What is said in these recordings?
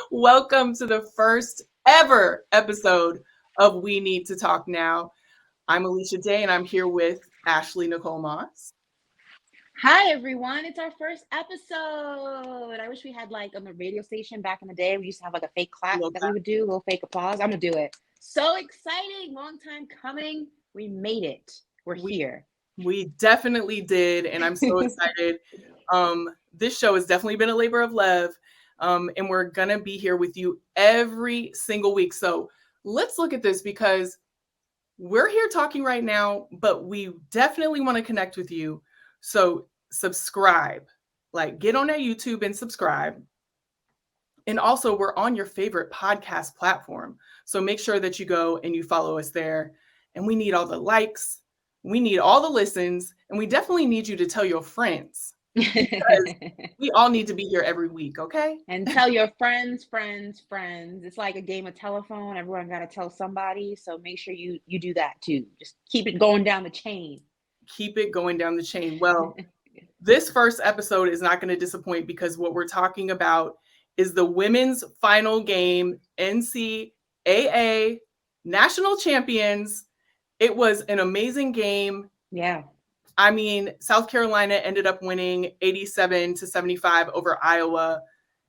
Welcome to the first ever episode of We Need to Talk Now. I'm Alicia Day and I'm here with Ashley Nicole Moss. Hi everyone, it's our first episode. I wish we had like on the radio station back in the day, we used to have like a fake clap that we would do, a little fake applause. I'm gonna do it. So exciting, long time coming. We made it. We're here. We definitely did, and I'm so excited. This show has definitely been a labor of love, and we're gonna be here with you every single week. So let's look at this because we're here talking right now, but we definitely want to connect with you. So subscribe, like get on our YouTube and subscribe. And also, we're on your favorite podcast platform. So make sure that you go and you follow us there. And we need all the likes, we need all the listens, and we definitely need you to tell your friends because we all need to be here every week, okay? And tell your friends. It's like a game of telephone. Everyone got to tell somebody. So make sure you do that too. Just keep it going down the chain. Keep it going down the chain. Well, this first episode is not going to disappoint because what we're talking about is the women's final game, NCAA national champions. It was an amazing game. Yeah. I mean, South Carolina ended up winning 87-75 over Iowa.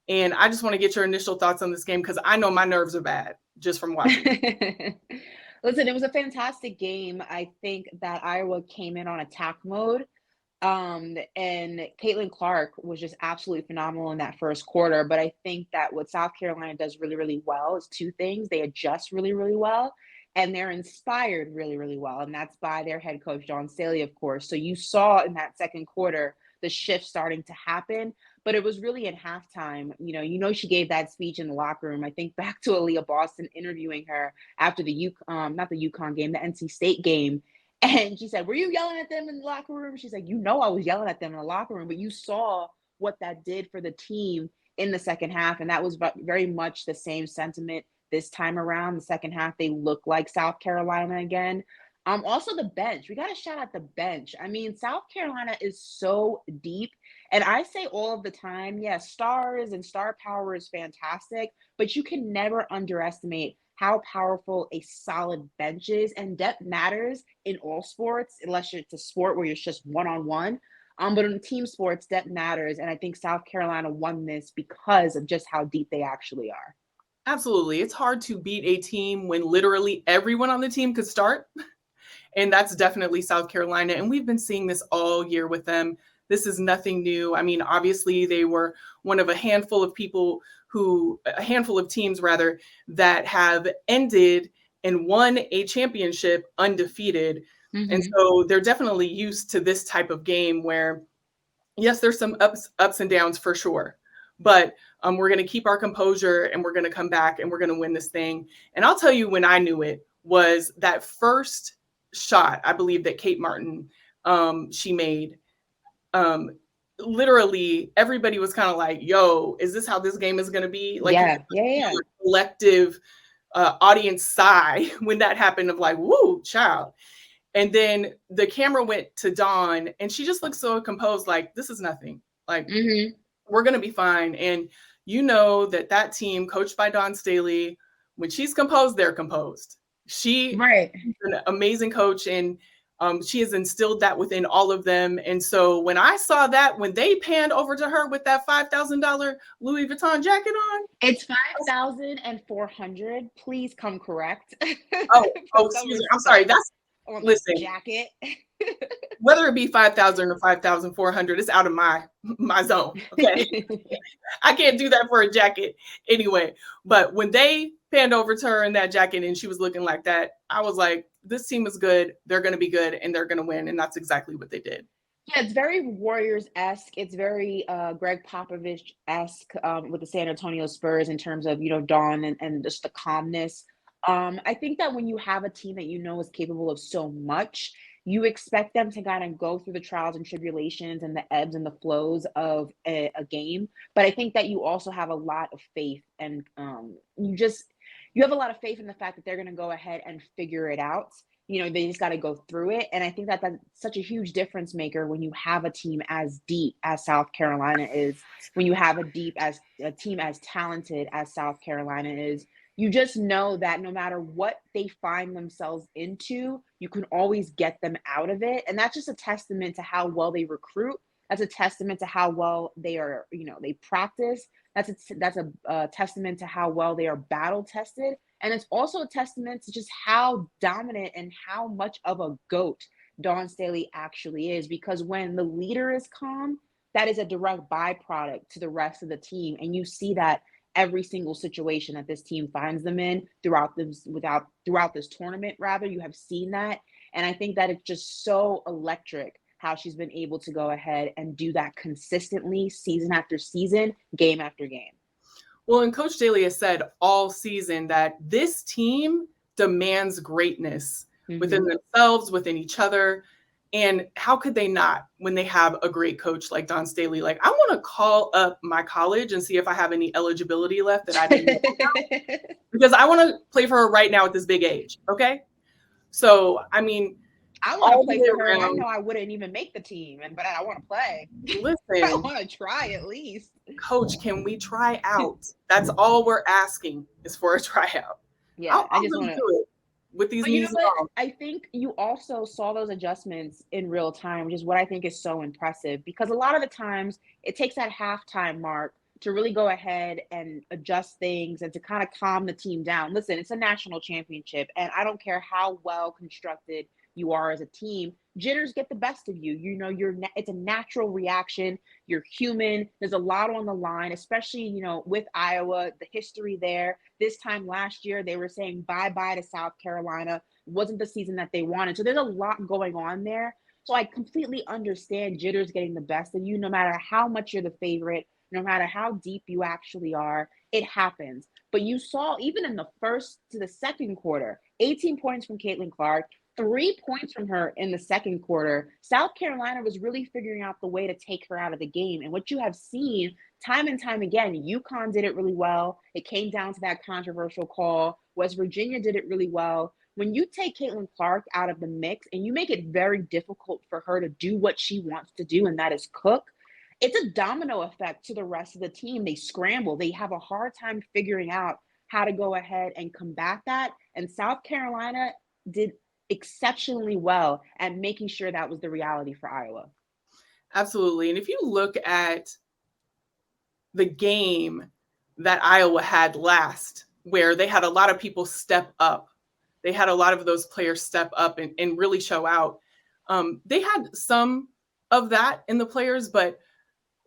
And I just want to get your initial thoughts on this game because I know my nerves are bad just from watching. Listen, it was a fantastic game. I think that Iowa came in on attack mode. And Caitlyn Clark was just absolutely phenomenal in that first quarter. But I think that what South Carolina does really, really well is two things. They adjust really, really well, and they're inspired really, really well. And that's by their head coach, Staley, of course. So you saw in that second quarter the shift starting to happen. But it was really in halftime. She gave that speech in the locker room. I think back to Aaliyah Boston interviewing her after the not the UConn game, the NC State game. And she said, were you yelling at them in the locker room? She's like, I was yelling at them in the locker room, but you saw what that did for the team in the second half. And that was very much the same sentiment this time around. The second half, they look like South Carolina again. Also the bench. We got to shout out the bench. I mean, South Carolina is so deep. And I say all of the time, yes, stars and star power is fantastic, but you can never underestimate how powerful a solid bench is, and depth matters in all sports, unless it's a sport where you're just one-on-one. But in team sports, depth matters, and I think South Carolina won this because of just how deep they actually are. Absolutely. It's hard to beat a team when literally everyone on the team could start, and that's definitely South Carolina, and we've been seeing this all year with them. This is nothing new. I mean, obviously, they were one of a handful of teams that have ended and won a championship undefeated. Mm-hmm. And so they're definitely used to this type of game where, yes, there's some ups and downs for sure. But we're going to keep our composure and we're going to come back and we're going to win this thing. And I'll tell you when I knew it was that first shot, I believe that Kate Martin, she made. Literally everybody was kind of like, yo, is this how this game is going to be? Like, yeah. Collective audience sigh when that happened of like, woo, child. And then the camera went to Dawn and she just looked so composed, like, this is nothing. Like, we're going to be fine. And you know that team coached by Dawn Staley, when she's composed, they're composed. She's an amazing coach, and she has instilled that within all of them. And so when I saw that, when they panned over to her with that $5,000 Louis Vuitton jacket on, it's $5,400. Please come correct. Oh, excuse me. I'm sorry. That's listen. Jacket. Whether it be 5,000 or 5,400, it's out of my zone. Okay, I can't do that for a jacket anyway. But when they panned over to her in that jacket and she was looking like that, I was like, this team is good. They're going to be good and they're going to win. And that's exactly what they did. Yeah, it's very Warriors-esque. It's very Greg Popovich-esque with the San Antonio Spurs in terms of, Dawn and just the calmness. I think that when you have a team that is capable of so much, you expect them to kind of go through the trials and tribulations and the ebbs and the flows of a game. But I think that you also have a lot of faith, and you have a lot of faith in the fact that they're going to go ahead and figure it out. they just got to go through it. And I think that that's such a huge difference maker when you have a team as deep as South Carolina is, when you have a team as talented as South Carolina is. You just know that no matter what they find themselves into, you can always get them out of it. And that's just a testament to how well they recruit. That's a testament to how well they are, they practice. That's a testament to how well they are battle tested. And it's also a testament to just how dominant and how much of a GOAT Dawn Staley actually is. Because when the leader is calm, that is a direct byproduct to the rest of the team. And you see that every single situation that this team finds them in throughout this tournament, rather, you have seen that. And I think that it's just so electric how she's been able to go ahead and do that consistently, season after season, game after game. Well, and Coach Staley has said all season that this team demands greatness within themselves, within each other. And how could they not when they have a great coach like Dawn Staley? Like, I want to call up my college and see if I have any eligibility left that I didn't know about, because I want to play for her right now at this big age. Okay. So, I mean, I want to play for her. And I know I wouldn't even make the team, but I want to play. Listen, I want to try at least. Coach, can we try out? That's all we're asking is for a tryout. Yeah, I just want to do it with these knees. I think you also saw those adjustments in real time, which is what I think is so impressive, because a lot of the times it takes that halftime mark to really go ahead and adjust things and to kind of calm the team down. Listen, it's a national championship, and I don't care how well constructed you are as a team, jitters get the best of you. It's a natural reaction. You're human. There's a lot on the line, especially, with Iowa, the history there. This time last year, they were saying bye-bye to South Carolina. It wasn't the season that they wanted. So there's a lot going on there. So I completely understand jitters getting the best of you, no matter how much you're the favorite, no matter how deep you actually are. It happens. But you saw, even in the first to the second quarter, 18 points from Caitlyn Clark, 3 points from her in the second quarter. South Carolina was really figuring out the way to take her out of the game. And what you have seen time and time again, UConn did it really well. It came down to that controversial call. West Virginia did it really well. When you take Caitlyn Clark out of the mix and you make it very difficult for her to do what she wants to do, and that is cook, it's a domino effect to the rest of the team. They scramble. They have a hard time figuring out how to go ahead and combat that. And South Carolina did exceptionally well at making sure that was the reality for Iowa. Absolutely. And if you look at the game that Iowa had last, where they had a lot of people step up, they had a lot of those players step up and really show out. They had some of that in the players, but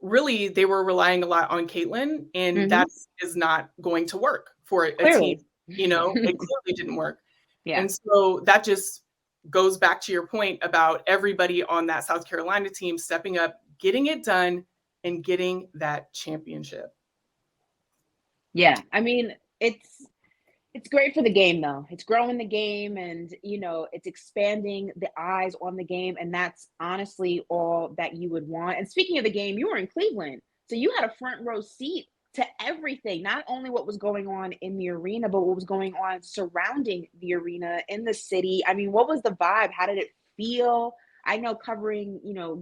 really they were relying a lot on Caitlyn, and that is not going to work for a team. It clearly didn't work. Yeah. And so that just goes back to your point about everybody on that South Carolina team stepping up, getting it done, and getting that championship. Yeah. I mean, it's great for the game, though. It's growing the game, and, it's expanding the eyes on the game. And that's honestly all that you would want. And speaking of the game, you were in Cleveland, so you had a front row seat to everything, not only what was going on in the arena, but what was going on surrounding the arena in the city. I mean, what was the vibe? How did it feel? I know covering,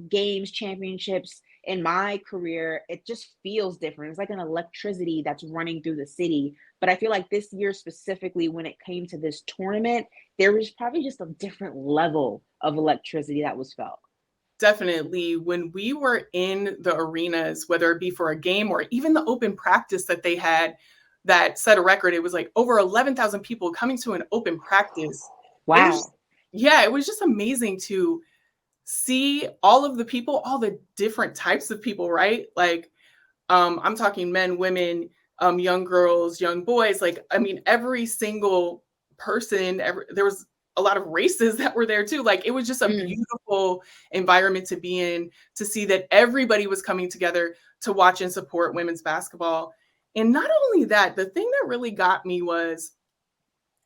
games, championships in my career, it just feels different. It's like an electricity that's running through the city. But I feel like this year specifically, when it came to this tournament, there was probably just a different level of electricity that was felt. Definitely. When we were in the arenas, whether it be for a game or even the open practice that they had that set a record, it was like over 11,000 people coming to an open practice. Wow. It was just amazing to see all of the people, all the different types of people, right? Like, I'm talking men, women, young girls, young boys. Like, I mean, every single person, there was a lot of races that were there too. Like, it was just a beautiful environment to be in, to see that everybody was coming together to watch and support women's basketball. And not only that, the thing that really got me was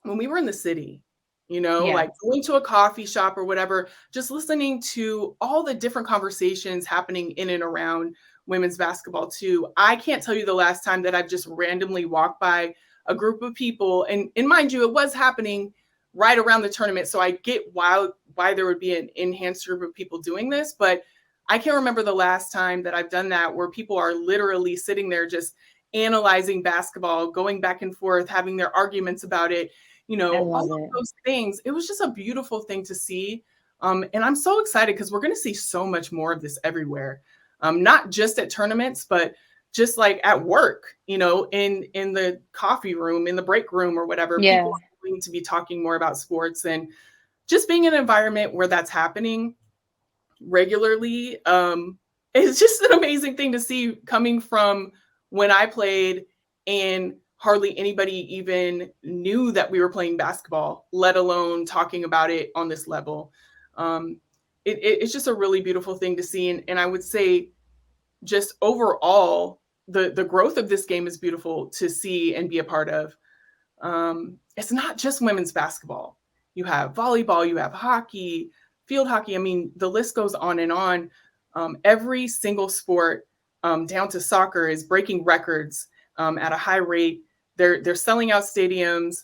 when we were in the city, like going to a coffee shop or whatever, just listening to all the different conversations happening in and around women's basketball too. I can't tell you the last time that I've just randomly walked by a group of people, and mind you, it was happening right around the tournament. So I get why there would be an enhanced group of people doing this, but I can't remember the last time that I've done that where people are literally sitting there just analyzing basketball, going back and forth, having their arguments about it, I all love of it. those things. It was just a beautiful thing to see. And I'm so excited because we're going to see so much more of this everywhere, not just at tournaments, but just like at work, in the coffee room, in the break room or whatever. Yeah. People are going to be talking more about sports, and just being in an environment where that's happening regularly. It's just an amazing thing to see coming from when I played and hardly anybody even knew that we were playing basketball, let alone talking about it on this level. It's just a really beautiful thing to see. And I would say just overall, the growth of this game is beautiful to see and be a part of. It's not just women's basketball. You have volleyball, you have hockey, field hockey. I mean, the list goes on and on. Every single sport, down to soccer, is breaking records at a high rate. They're selling out stadiums.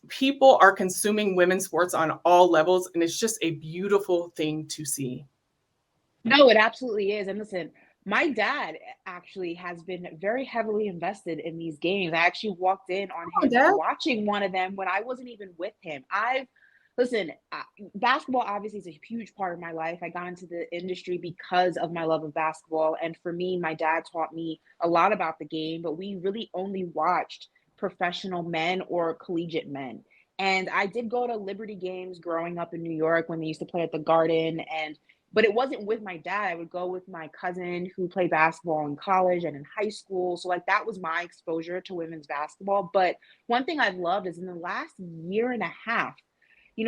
People are consuming women's sports on all levels, and it's just a beautiful thing to see. No, it absolutely is. And listen, my dad actually has been very heavily invested in these games. I actually walked in on Oh, him Dad. watching one of them when I wasn't even with him. Listen, basketball obviously is a huge part of my life. I got into the industry because of my love of basketball. And for me, my dad taught me a lot about the game, but we really only watched professional men or collegiate men. And I did go to Liberty games growing up in New York when they used to play at the Garden. But it wasn't with my dad. I would go with my cousin who played basketball in college and in high school. So like that was my exposure to women's basketball. But one thing I've loved is in the last year and a half,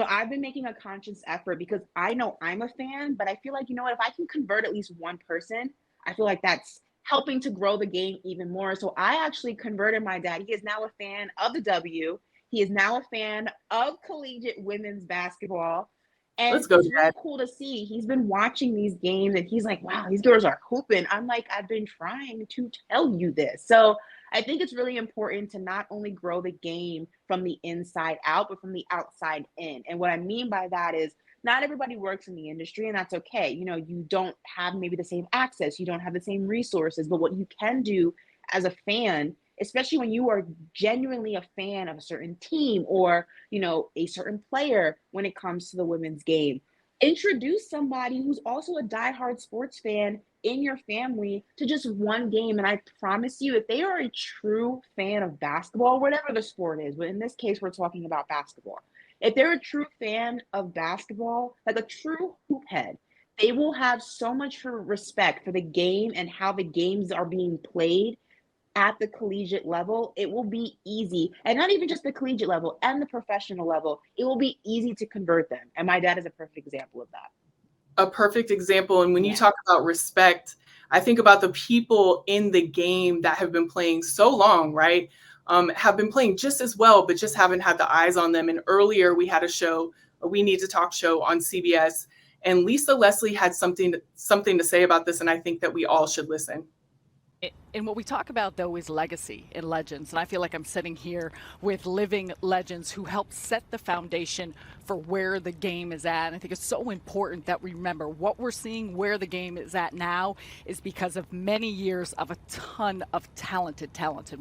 I've been making a conscious effort because I know I'm a fan, but I feel like, if I can convert at least one person, I feel like that's helping to grow the game even more. So I actually converted my dad. He is now a fan of the W. He is now a fan of collegiate women's basketball. And Let's go, it's Dad. really cool to see. He's been watching these games and he's like, wow, these girls are hooping. I'm like, I've been trying to tell you this. So I think it's really important to not only grow the game from the inside out, but from the outside in. And what I mean by that is not everybody works in the industry, and that's okay. You don't have maybe the same access, you don't have the same resources, but what you can do as a fan, especially when you are genuinely a fan of a certain team or, a certain player when it comes to the women's game, introduce somebody who's also a diehard sports fan in your family to just one game. And I promise you, if they are a true fan of basketball, whatever the sport is, but in this case, we're talking about basketball. If they're a true fan of basketball, like a true hoop head, they will have so much for respect for the game and how the games are being played at the collegiate level. It will be easy, and not even just the collegiate level and the professional level. It will be easy to convert them. And my dad is a perfect example of that. A perfect example. And when you Yeah. talk about respect, I think about the people in the game that have been playing so long, right? Have been playing just as well, but just haven't had the eyes on them. And earlier we had a show, a We Need to Talk show on CBS, and Lisa Leslie had something to say about this, and I think that we all should listen. And what we talk about, though, is legacy and legends. And I feel like I'm sitting here with living legends who helped set the foundation for where the game is at. And I think it's so important that we remember what we're seeing, where the game is at now, is because of many years of a ton of talented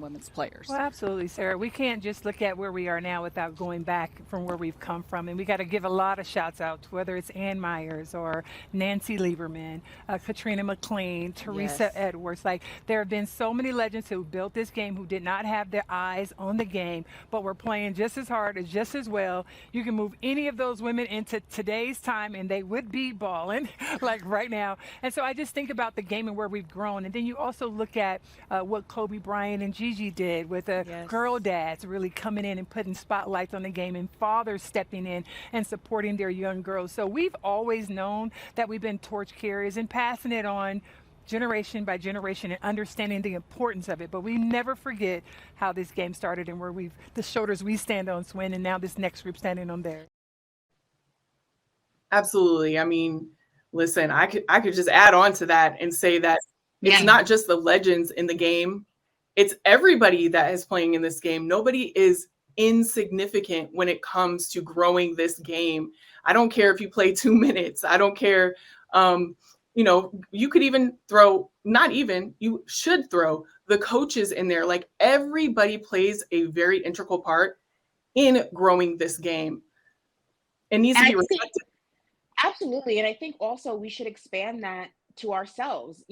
women's players. Well, absolutely, Sarah. We can't just look at where we are now without going back from where we've come from. And we got to give a lot of shouts out, whether it's Ann Myers or Nancy Lieberman, Katrina McLean, Teresa Edwards. Like, there have been so many legends who built this game who did not have their eyes on the game, but were playing just as hard and just as well. You can move any of those women into today's time and they would be balling like right now. And so I just think about the game and where we've grown. And then you also look at what Kobe Bryant and Gigi did with girl dads really coming in and putting spotlights on the game, and fathers stepping in and supporting their young girls. So we've always known that we've been torch carriers and passing it on generation by generation and understanding the importance of it. But we never forget how this game started and where the shoulders we stand on, Swin, and now this next group standing on theirs. Absolutely. I mean, listen, I could just add on to that and say that it's not just the legends in the game. It's everybody that is playing in this game. Nobody is insignificant when it comes to growing this game. I don't care if you play 2 minutes. I don't care. You could even throw, not even, you should throw the coaches in there. Like, everybody plays a very integral part in growing this game. It needs to be respected. Absolutely. And I think also we should expand that to ourselves,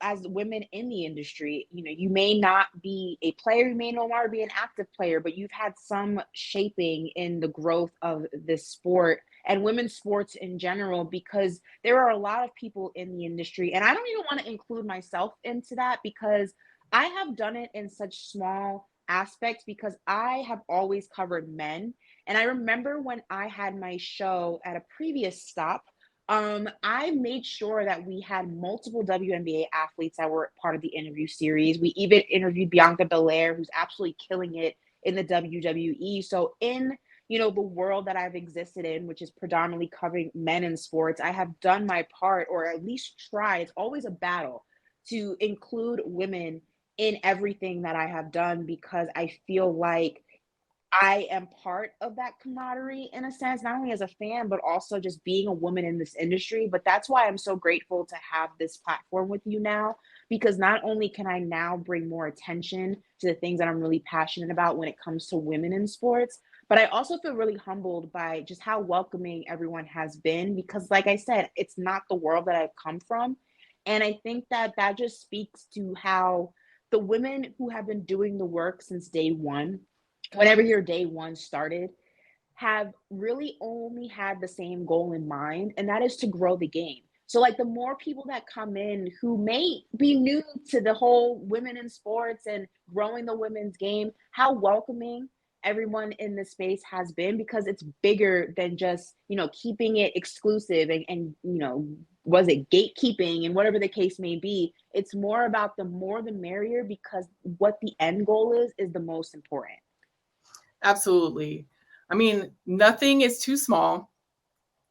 as women in the industry. You may not be a player, you may no longer be an active player, but you've had some shaping in the growth of this sport and women's sports in general, because there are a lot of people in the industry. And I don't even want to include myself into that, because I have done it in such small aspects, because I have always covered men. And I remember when I had my show at a previous stop, I made sure that we had multiple WNBA athletes that were part of the interview series. We even interviewed Bianca Belair, who's absolutely killing it in the WWE. So in the world that I've existed in, which is predominantly covering men in sports, I have done my part, or at least tried. It's always a battle to include women in everything that I have done, because I feel like I am part of that camaraderie in a sense, not only as a fan, but also just being a woman in this industry. But that's why I'm so grateful to have this platform with you now, because not only can I now bring more attention to the things that I'm really passionate about when it comes to women in sports, but I also feel really humbled by just how welcoming everyone has been, because like I said, it's not the world that I've come from. And I think that that just speaks to how the women who have been doing the work since day one, whenever your day one started, have really only had the same goal in mind, and that is to grow the game. So like, the more people that come in who may be new to the whole women in sports and growing the women's game, how welcoming everyone in the space has been, because it's bigger than just, keeping it exclusive and was it gatekeeping and whatever the case may be. It's more about the more the merrier, because what the end goal is the most important. Absolutely. I mean, nothing is too small.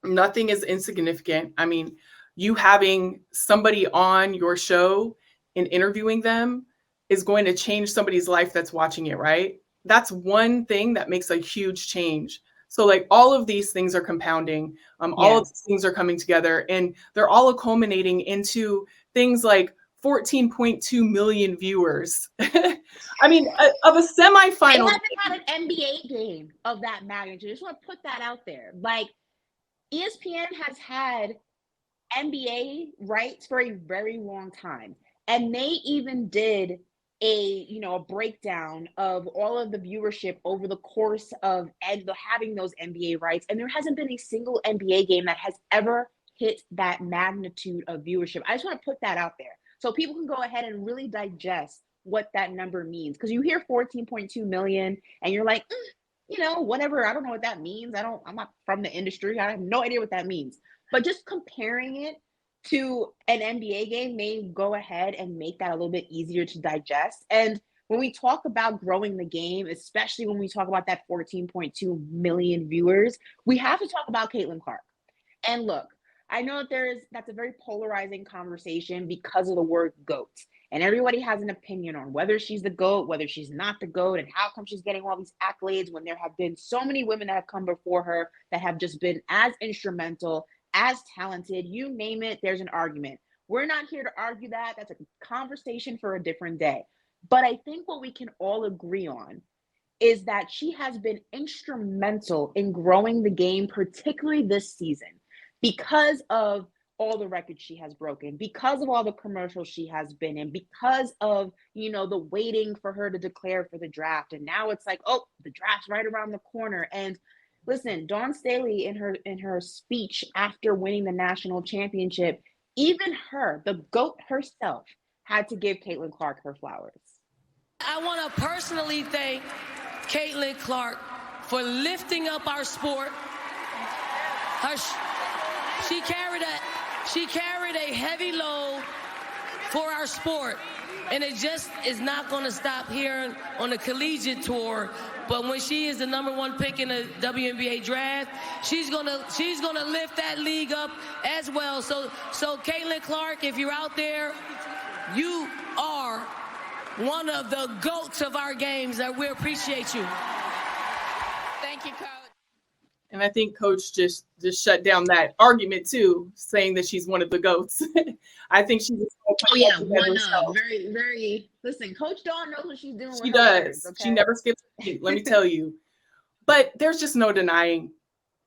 Nothing is insignificant. I mean, you having somebody on your show and interviewing them is going to change somebody's life that's watching it, right? That's one thing that makes a huge change. So like, all of these things are compounding. All of these things are coming together, and they're all culminating into things like 14.2 million viewers. I mean, of a semifinal. They haven't had an NBA game of that magnitude. I just want to put that out there. Like, ESPN has had NBA rights for a very long time, and they even did a breakdown of all of the viewership over the course of having those NBA rights, and there hasn't been a single NBA game that has ever hit that magnitude of viewership. I just want to put that out there so people can go ahead and really digest what that number means, because you hear 14.2 million and you're like, whatever, I don't know what that means. I'm not from the industry, I have no idea what that means. But just comparing it to an NBA game may go ahead and make that a little bit easier to digest. And when we talk about growing the game, especially when we talk about that 14.2 million viewers, we have to talk about Caitlyn Clark. And look, I know that's a very polarizing conversation because of the word GOAT. And everybody has an opinion on whether she's the GOAT, whether she's not the GOAT, and how come she's getting all these accolades when there have been so many women that have come before her that have just been as instrumental, as talented. You name it, there's an argument. We're not here to argue that. That's a conversation for a different day. But I think what we can all agree on is that she has been instrumental in growing the game, particularly this season, because of all the records she has broken, because of all the commercials she has been in, because of, the waiting for her to declare for the draft. And now it's like, oh, the draft's right around the corner. And listen, Dawn Staley in her speech after winning the national championship, even her, the GOAT herself, had to give Caitlyn Clark her flowers. I want to personally thank Caitlyn Clark for lifting up our sport. She carried a heavy load for our sport, and it just is not going to stop here on the collegiate tour. But when she is the #1 pick in the WNBA draft, she's gonna lift that league up as well. So Caitlyn Clark, if you're out there, you are one of the GOATs of our games. That we appreciate you. Thank you, Coach. And I think Coach just shut down that argument too, saying that she's one of the GOATs. I think she was Oh yeah, one of very, very. Listen, Coach Dawn knows what she's doing. She with her does. words, okay? She never skips a beat, let me tell you. But there's just no denying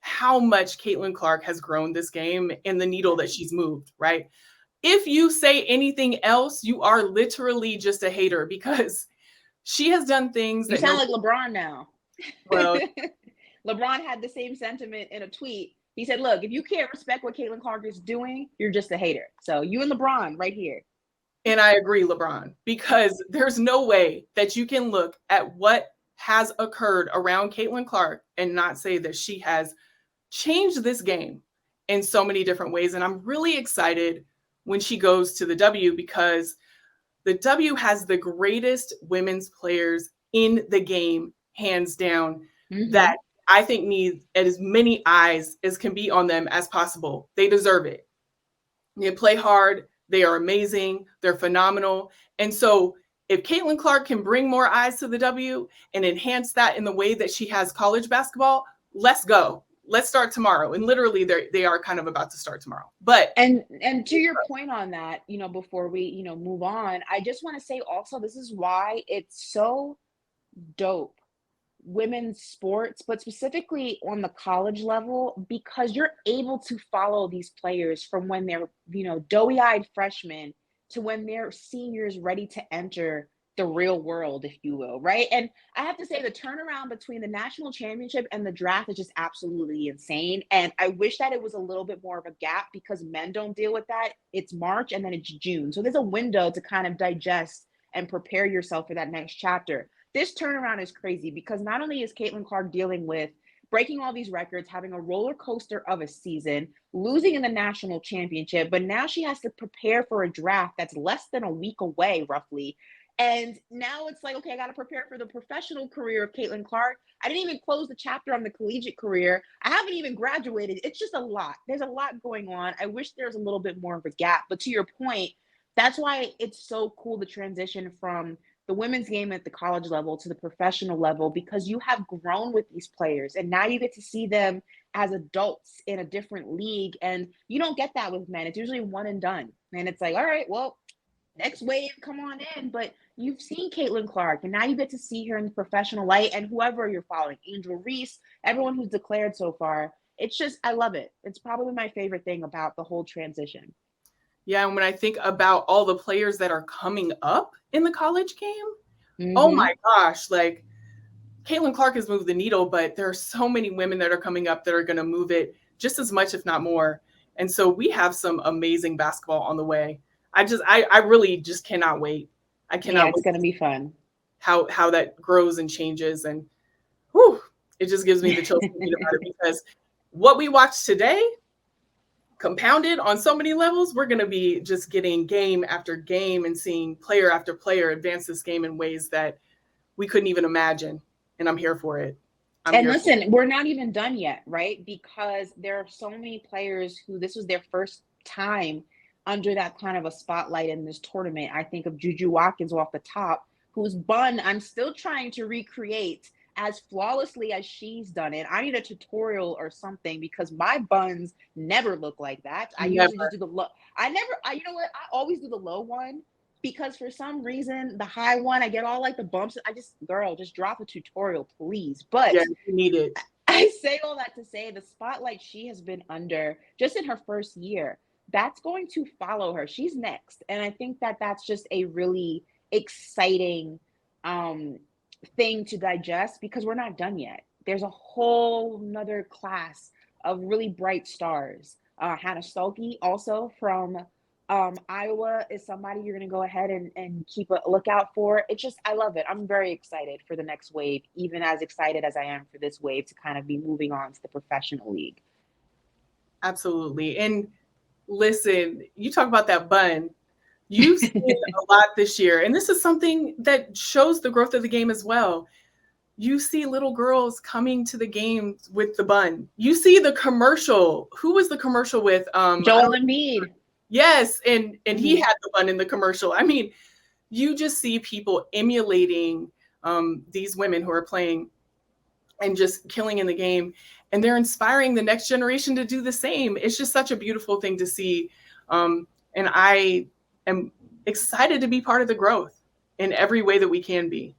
how much Caitlyn Clark has grown this game and the needle that she's moved, right? If you say anything else, you are literally just a hater because she has done things You that sound like LeBron now. Well, LeBron had the same sentiment in a tweet. He said, look, if you can't respect what Caitlyn Clark is doing, you're just a hater. So you and LeBron right here. And I agree, LeBron, because there's no way that you can look at what has occurred around Caitlyn Clark and not say that she has changed this game in so many different ways. And I'm really excited when she goes to the W because the W has the greatest women's players in the game, hands down, that I think need as many eyes as can be on them as possible. They deserve it. They play hard. They are amazing. They're phenomenal. And so if Caitlyn Clark can bring more eyes to the W and enhance that in the way that she has college basketball, let's go. Let's start tomorrow. And literally they are kind of about to start tomorrow. But and to your point on that, before we, move on, I just want to say also, this is why it's so dope, women's sports, but specifically on the college level, because you're able to follow these players from when they're, doughy-eyed freshmen to when they're seniors ready to enter the real world, if you will, right? And I have to say the turnaround between the national championship and the draft is just absolutely insane. And I wish that it was a little bit more of a gap because men don't deal with that. It's March and then it's June. So there's a window to kind of digest and prepare yourself for that next chapter. This turnaround is crazy because not only is Caitlyn Clark dealing with breaking all these records, having a roller coaster of a season, losing in the national championship, but now she has to prepare for a draft that's less than a week away, roughly. And now it's like, okay, I got to prepare for the professional career of Caitlyn Clark. I didn't even close the chapter on the collegiate career. I haven't even graduated. It's just a lot. There's a lot going on. I wish there was a little bit more of a gap. But to your point, that's why it's so cool to transition from the women's game at the college level to the professional level, because you have grown with these players and now you get to see them as adults in a different league. And you don't get that with men. It's usually one and done. And it's like, all right, well, next wave, come on in. But you've seen Caitlyn Clark, and now you get to see her in the professional light, and whoever you're following, Angel Reese, everyone who's declared so far. It's just, I love it. It's probably my favorite thing about the whole transition. Yeah, and when I think about all the players that are coming up in the college game, oh my gosh, like Caitlyn Clark has moved the needle, but there are so many women that are coming up that are going to move it just as much, if not more. And so we have some amazing basketball on the way. I really just cannot wait. I cannot. Yeah, it's going to be fun. How that grows and changes, and whew, it just gives me the chills thinking about it because what we watched today, compounded on so many levels, we're going to be just getting game after game and seeing player after player advance this game in ways that we couldn't even imagine. And I'm here for it. And listen, we're not even done yet, right? Because there are so many players who this was their first time under that kind of a spotlight in this tournament. I think of Juju Watkins off the top, whose bun I'm still trying to recreate as flawlessly as she's done it. I need a tutorial or something because my buns never look like that. I usually just do the low. You know what? I always do the low one because for some reason, the high one, I get all like the bumps. Girl, just drop a tutorial, please. But yeah, you need it. I say all that to say the spotlight she has been under just in her first year, that's going to follow her. She's next. And I think that that's just a really exciting thing to digest because we're not done yet. There's a whole nother class of really bright stars. Hannah Stuelke also from Iowa is somebody you're going to go ahead and keep a lookout for. I love it. I'm very excited for the next wave, even as excited as I am for this wave to kind of be moving on to the professional league. Absolutely. And listen, you talk about that bun. You've seen a lot this year, and this is something that shows the growth of the game as well. You see little girls coming to the game with the bun. You see the commercial. Who was the commercial with? Joel Embiid. Yes, and he had the bun in the commercial. I mean, you just see people emulating these women who are playing and just killing in the game. And they're inspiring the next generation to do the same. It's just such a beautiful thing to see. And I am excited to be part of the growth in every way that we can be.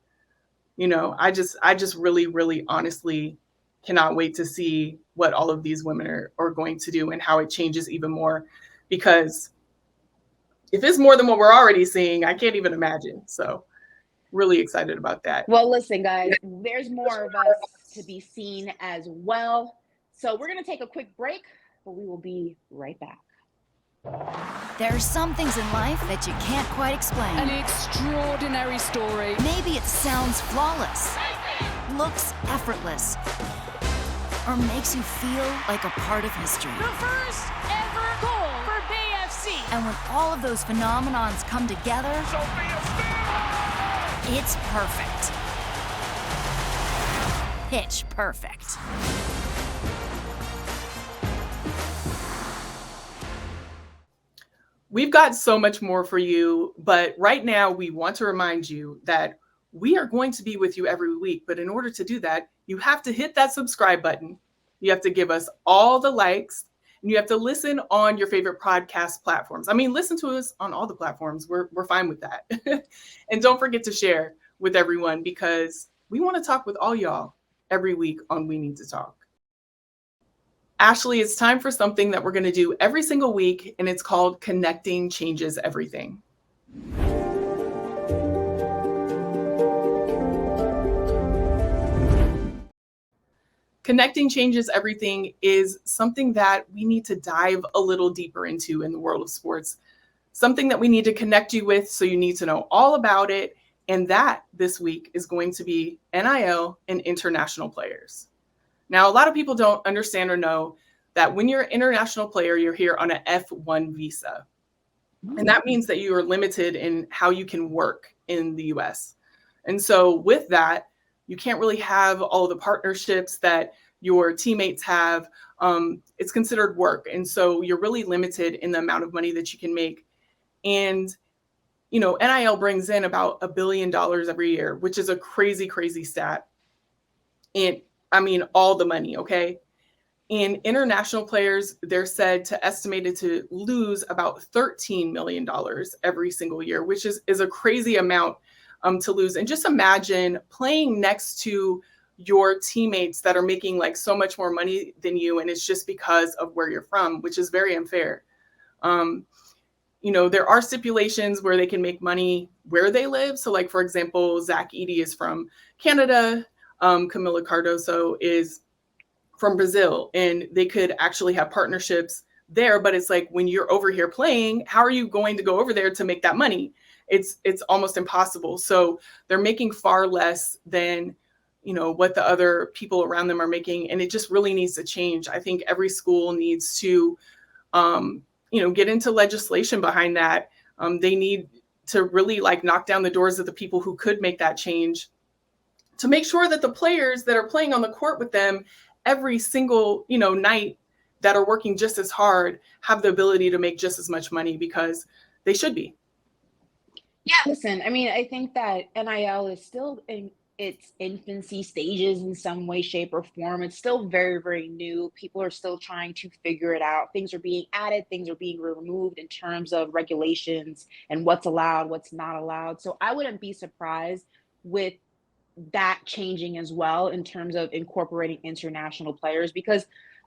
You know, I just really, really honestly cannot wait to see what all of these women are going to do and how it changes even more. Because if it's more than what we're already seeing, I can't even imagine. So really excited about that. Well, listen, guys, there's more of us to be seen as well. So we're going to take a quick break, but we will be right back. There are some things in life that you can't quite explain. An extraordinary story. Maybe it sounds flawless, looks effortless, or makes you feel like a part of history. The first ever goal for BFC. And when all of those phenomenons come together, it's perfect. Pitch perfect. We've got so much more for you, but right now we want to remind you that we are going to be with you every week. But in order to do that, you have to hit that subscribe button. You have to give us all the likes, and you have to listen on your favorite podcast platforms. I mean, listen to us on all the platforms. We're fine with that. And don't forget to share with everyone, because we want to talk with all y'all every week on We Need to Talk. Ashley, it's time for something that we're going to do every single week, and it's called Connecting Changes Everything. Connecting Changes Everything is something that we need to dive a little deeper into in the world of sports, something that we need to connect you with, so you need to know all about it. And that this week is going to be NIL and international players. Now, a lot of people don't understand or know that when you're an international player, you're here on an F1 visa. And that means that you are limited in how you can work in the US. And so with that, you can't really have all of the partnerships that your teammates have. It's considered work. And so you're really limited in the amount of money that you can make. And, you know, NIL brings in about $1 billion every year, which is a crazy, crazy stat. And I mean, all the money, okay? And international players, they're said to estimated to lose about $13 million every single year, which is a crazy amount to lose. And just imagine playing next to your teammates that are making like so much more money than you, and it's just because of where you're from, which is very unfair. You know, there are stipulations where they can make money where they live. So like, for example, Zach Edey is from Canada. Camila Cardoso is from Brazil, and they could actually have partnerships there. But it's like, when you're over here playing, how are you going to go over there to make that money? It's almost impossible. So they're making far less than, you know, what the other people around them are making. And it just really needs to change. I think every school needs to, you know, get into legislation behind that. They need to really like knock down the doors of the people who could make that change, to make sure that the players that are playing on the court with them every single, you know, night, that are working just as hard, have the ability to make just as much money, because they should be. Yeah, listen, I mean, I think that NIL is still in its infancy stages in some way, shape, or form. It's still very, very new. People are still trying to figure it out. Things are being added, things are being removed in terms of regulations and what's allowed, what's not allowed. So I wouldn't be surprised with that changing as well in terms of incorporating international players, because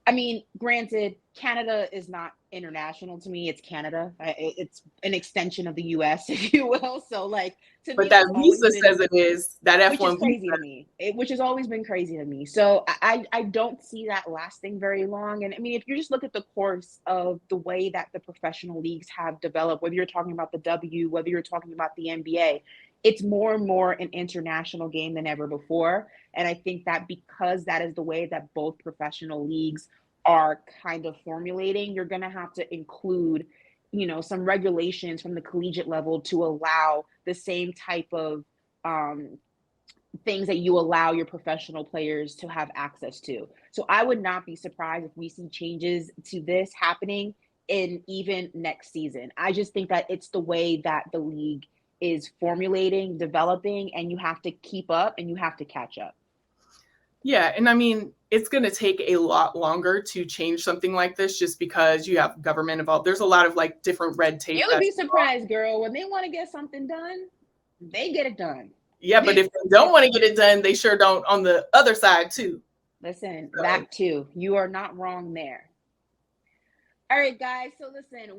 I mean, granted, Canada is not international to me. It's Canada. It's an extension of the US, if you will. So like, to me, But that visa says it is, that which is F1 crazy visa. to me, which has always been crazy to me. So I don't see that lasting very long. And I mean, if you just look at the course of the way that the professional leagues have developed, whether you're talking about the W, whether you're talking about the NBA, it's more and more an international game than ever before. And I think that because that is the way that both professional leagues are kind of formulating, you're going to have to include, you know, some regulations from the collegiate level to allow the same type of things that you allow your professional players to have access to. So I would not be surprised if we see changes to this happening in even next season. I just think that it's the way that the league is formulating, developing, and you have to keep up and you have to catch up. Yeah, and I mean, it's going to take a lot longer to change something like this just because you have government involved. There's a lot of like different red tape. You would be surprised, girl. When they want to get something done, they get it done. Yeah, but if they don't want to get it done, they sure don't on the other side too. Listen, So. that too. You are not wrong there. All right, guys. So listen,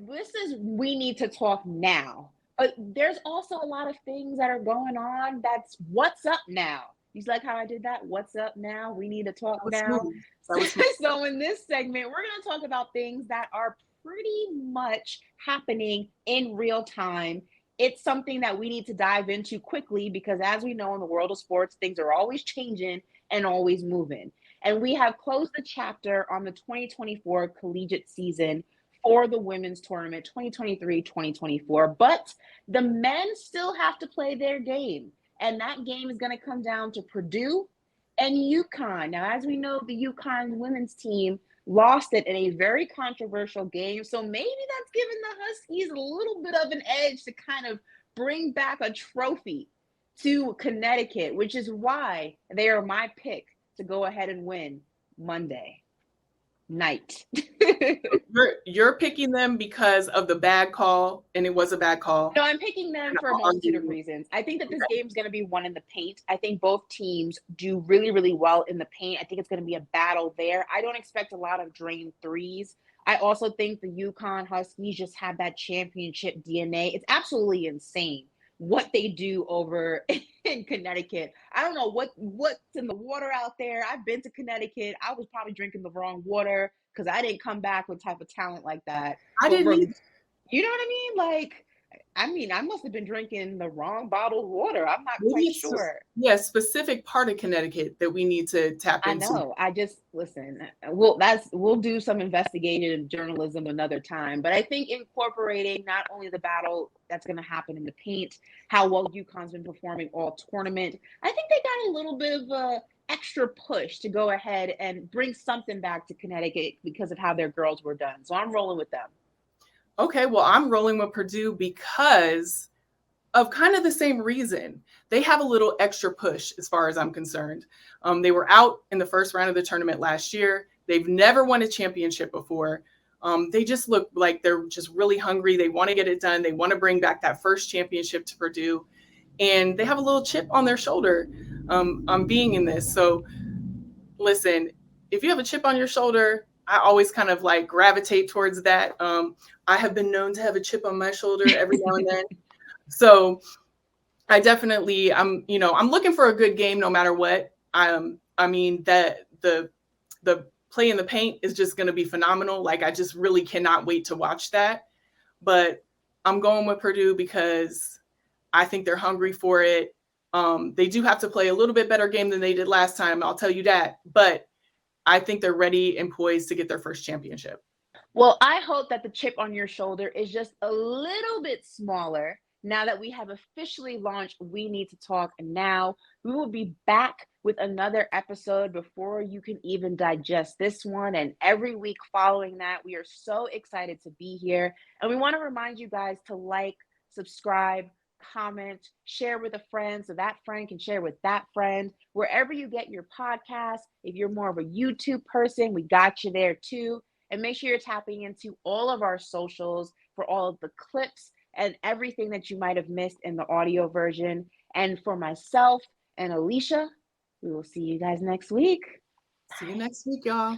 we need to talk now. But there's also a lot of things that are going on that's what's up now. You like how I did that? What's up now? We need to talk now. So in this segment, we're going to talk about things that are pretty much happening in real time. It's something that we need to dive into quickly because as we know in the world of sports, things are always changing and always moving. And we have closed the chapter on the 2024 collegiate season for the women's tournament, 2023-2024. But the men still have to play their game. And that game is going to come down to Purdue and UConn. Now, as we know, the UConn women's team lost it in a very controversial game. So maybe that's given the Huskies a little bit of an edge to kind of bring back a trophy to Connecticut, which is why they are my pick to go ahead and win Monday night. You're picking them because of the bad call, and it was a bad call. No, I'm picking them for a multitude of reasons. I think that this game is going to be won in the paint. I think both teams do really, really well in the paint. I think it's going to be a battle there. I don't expect a lot of drained threes. I also think the UConn Huskies just have that championship DNA. It's absolutely insane what they do over in Connecticut. I don't know what's in the water out there. I've been to Connecticut. I was probably drinking the wrong water because I didn't come back with type of talent like that. I didn't either. You know what I mean? Like, I must have been drinking the wrong bottled water. I'm not quite sure. Yeah, specific part of Connecticut that we need to tap into. I know. I just listen. We'll do some investigative journalism another time. But I think incorporating not only the battle that's going to happen in the paint, how well UConn's been performing all tournament. I think they got a little bit of a extra push to go ahead and bring something back to Connecticut because of how their girls were done. So I'm rolling with them. Okay, well, I'm rolling with Purdue because of kind of the same reason. They have a little extra push as far as I'm concerned. They were out in the first round of the tournament last year. They've never won a championship before. They just look like they're just really hungry. They want to get it done. They want to bring back that first championship to Purdue. And they have a little chip on their shoulder on being in this. So listen, if you have a chip on your shoulder, I always kind of like gravitate towards that. I have been known to have a chip on my shoulder every now and then. So I definitely, I'm looking for a good game no matter what. I mean that the play in the paint is just going to be phenomenal. Like I just really cannot wait to watch that. But I'm going with Purdue because I think they're hungry for it. They do have to play a little bit better game than they did last time. I'll tell you that. But I think they're ready and poised to get their first championship. Well, I hope that the chip on your shoulder is just a little bit smaller now that we have officially launched We Need to Talk Now. We will be back with another episode before you can even digest this one. And every week following that, we are so excited to be here. And we want to remind you guys to like, subscribe, comment, share with a friend so that friend can share with that friend. Wherever you get your podcast, if you're more of a YouTube person, we got you there too. And make sure you're tapping into all of our socials for all of the clips and everything that you might have missed in the audio version. And for myself and Alicia, we will see you guys next week. See you next week, y'all.